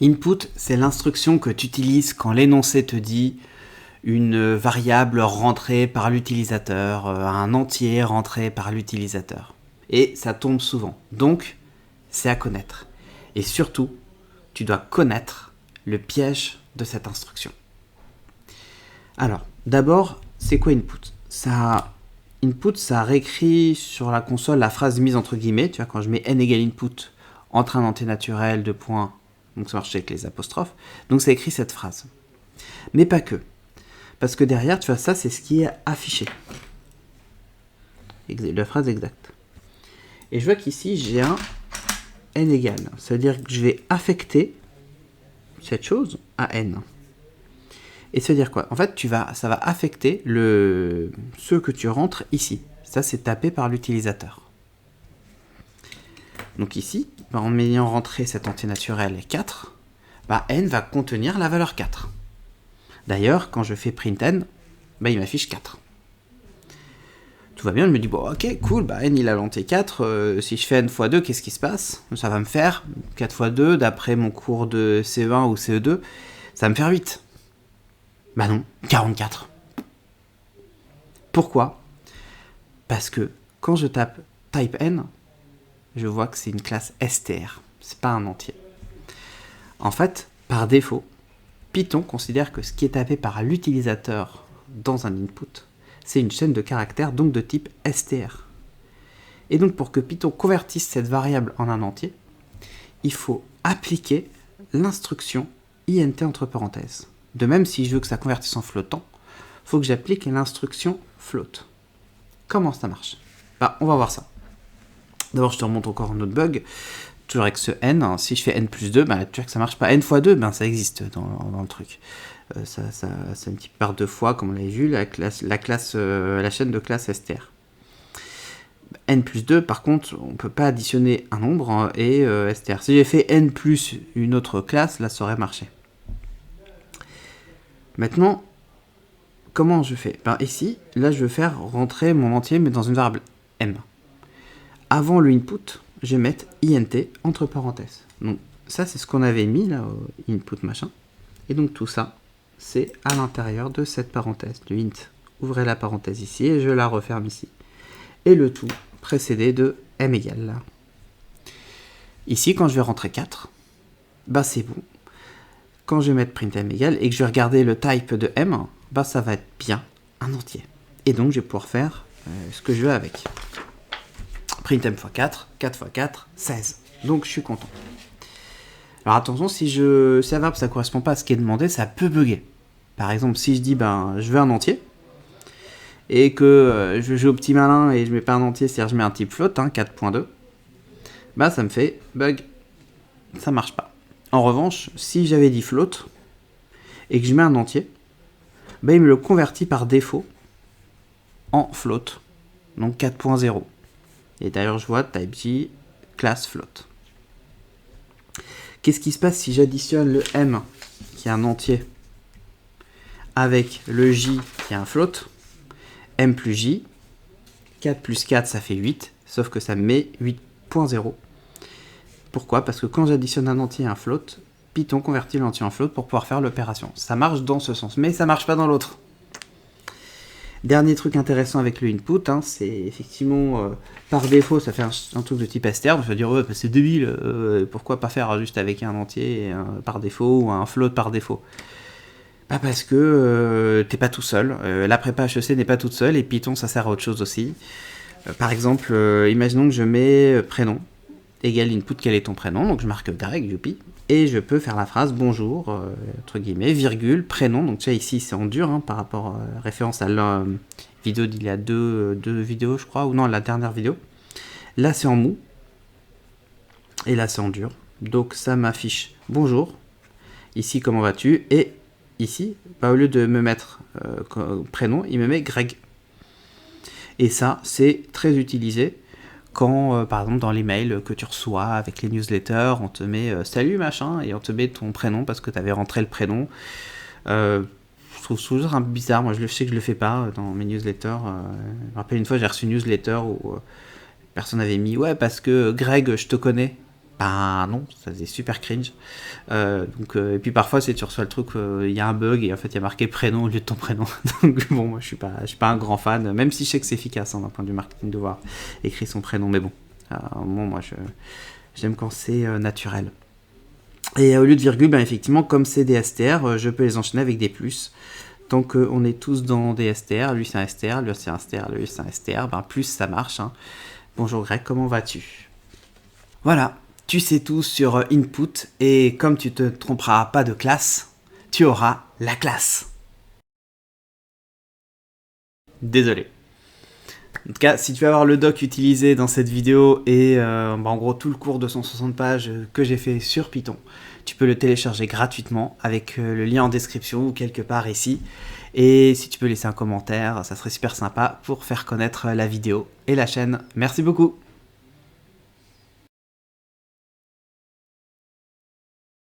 Input, c'est l'instruction que tu utilises quand l'énoncé te dit une variable rentrée par l'utilisateur, un entier rentré par l'utilisateur. Et ça tombe souvent. Donc, c'est à connaître. Et surtout, tu dois connaître le piège de cette instruction. Alors, d'abord, c'est quoi input ? Input, ça réécrit sur la console la phrase mise entre guillemets. Tu vois, quand je mets n égale input entre un entier naturel, deux points, donc ça marche avec les apostrophes. Donc ça écrit cette phrase. Mais pas que. Parce que derrière, tu vois, ça, c'est ce qui est affiché. La phrase exacte. Et je vois qu'ici, j'ai un n égale. Ça veut dire que je vais affecter cette chose à n. Et ça veut dire quoi ? En fait, ça va affecter ce que tu rentres ici. Ça, c'est tapé par l'utilisateur. Donc ici, en ayant rentré cet entier naturel 4, n va contenir la valeur 4. D'ailleurs, quand je fais print n, il m'affiche 4. Tout va bien, je me dis, bon, ok, cool, n il a l'entier 4, si je fais n x 2, qu'est-ce qui se passe ? Ça va me faire 4 x 2, d'après mon cours de CE1 ou CE2, ça va me faire 8. Bah non, 44. Pourquoi ? Parce que quand je tape type n, je vois que c'est une classe str, c'est pas un entier. En fait, par défaut, Python considère que ce qui est tapé par l'utilisateur dans un input, c'est une chaîne de caractères, donc de type str. Et donc pour que Python convertisse cette variable en un entier, il faut appliquer l'instruction int entre parenthèses. De même, si je veux que ça convertisse en flottant, il faut que j'applique l'instruction float. Comment ça marche ? On va voir ça. D'abord, je te remonte encore un autre bug. Toujours avec ce n, si je fais n plus 2, tu vois que ça marche pas. N x 2, ça existe dans le truc. C'est un petit peu par deux fois, comme on l'avait vu, la chaîne de classe str. N plus 2, par contre, on ne peut pas additionner un nombre et str. Si j'ai fait n plus une autre classe, là, ça aurait marché. Maintenant, comment je fais ? Ici, là, je veux faire rentrer mon entier, mais dans une variable m. Avant le input, je vais mettre int entre parenthèses. Donc, ça, c'est ce qu'on avait mis, là, au input machin. Et donc, tout ça, c'est à l'intérieur de cette parenthèse, du int. Ouvrez la parenthèse ici, et je la referme ici. Et le tout précédé de m égale, là. Ici, quand je vais rentrer 4, c'est bon. Quand je vais mettre print m égale et que je vais regarder le type de m, ça va être bien un entier. Et donc, je vais pouvoir faire ce que je veux avec. Print m x 4, 4 x 4, 16. Donc, je suis content. Alors, attention, si un verbe, ça ne correspond pas à ce qui est demandé, ça peut bugger. Par exemple, si je dis, je veux un entier, et que je joue au petit malin et je mets pas un entier, c'est-à-dire je mets un type float, 4.2, ça me fait bug. Ça marche pas. En revanche, si j'avais dit float et que je mets un entier, il me le convertit par défaut en float, donc 4.0. Et d'ailleurs, je vois type J, class float. Qu'est-ce qui se passe si j'additionne le m, qui est un entier, avec le j, qui est un float ? M plus j, 4 plus 4, ça fait 8, sauf que ça me met 8.0. Pourquoi ? Parce que quand j'additionne un entier et un float, Python convertit l'entier en float pour pouvoir faire l'opération. Ça marche dans ce sens, mais ça marche pas dans l'autre. Dernier truc intéressant avec le input, c'est effectivement, par défaut, ça fait un truc de type str. Je vais dire, c'est débile, pourquoi pas faire juste avec un entier par défaut ou un float par défaut ? Parce que t'es pas tout seul. La prépa HEC n'est pas toute seule et Python, ça sert à autre chose aussi. Par exemple, imaginons que je mets prénom égale input, quel est ton prénom ? Donc je marque Greg, youpi. Et je peux faire la phrase bonjour, entre guillemets, virgule, prénom. Donc tu vois, ici c'est en dur par rapport à référence à la vidéo d'il y a deux vidéos, je crois, ou non, la dernière vidéo. Là c'est en mou. Et là c'est en dur. Donc ça m'affiche bonjour. Ici, comment vas-tu ? Et ici, au lieu de me mettre prénom, il me met Greg. Et ça, c'est très utilisé quand, par exemple, dans les mails que tu reçois avec les newsletters, on te met salut machin, et on te met ton prénom parce que tu avais rentré le prénom. Je trouve toujours un peu bizarre. Moi, je sais que je le fais pas dans mes newsletters. Je me rappelle une fois, j'ai reçu une newsletter où personne avait mis parce que Greg, je te connais. Ben non, ça faisait super cringe. Et puis parfois, tu reçois le truc, il y a un bug et en fait il y a marqué prénom au lieu de ton prénom. Donc bon, moi je suis pas un grand fan, même si je sais que c'est efficace d'un point de vue marketing de voir écrire son prénom, mais bon, moi j'aime quand c'est naturel. Et au lieu de virgule, ben effectivement, comme c'est des STR, je peux les enchaîner avec des plus. Tant qu'on est tous dans des STR, lui c'est un STR, lui c'est un STR, lui c'est un STR, ben plus ça marche. Hein. Bonjour Greg, comment vas-tu? Voilà, tu sais tout sur Input et comme tu te tromperas pas de classe, tu auras la classe. Désolé. En tout cas, si tu veux avoir le doc utilisé dans cette vidéo et en gros tout le cours de 160 pages que j'ai fait sur Python, tu peux le télécharger gratuitement avec le lien en description ou quelque part ici. Et si tu peux laisser un commentaire, ça serait super sympa pour faire connaître la vidéo et la chaîne. Merci beaucoup.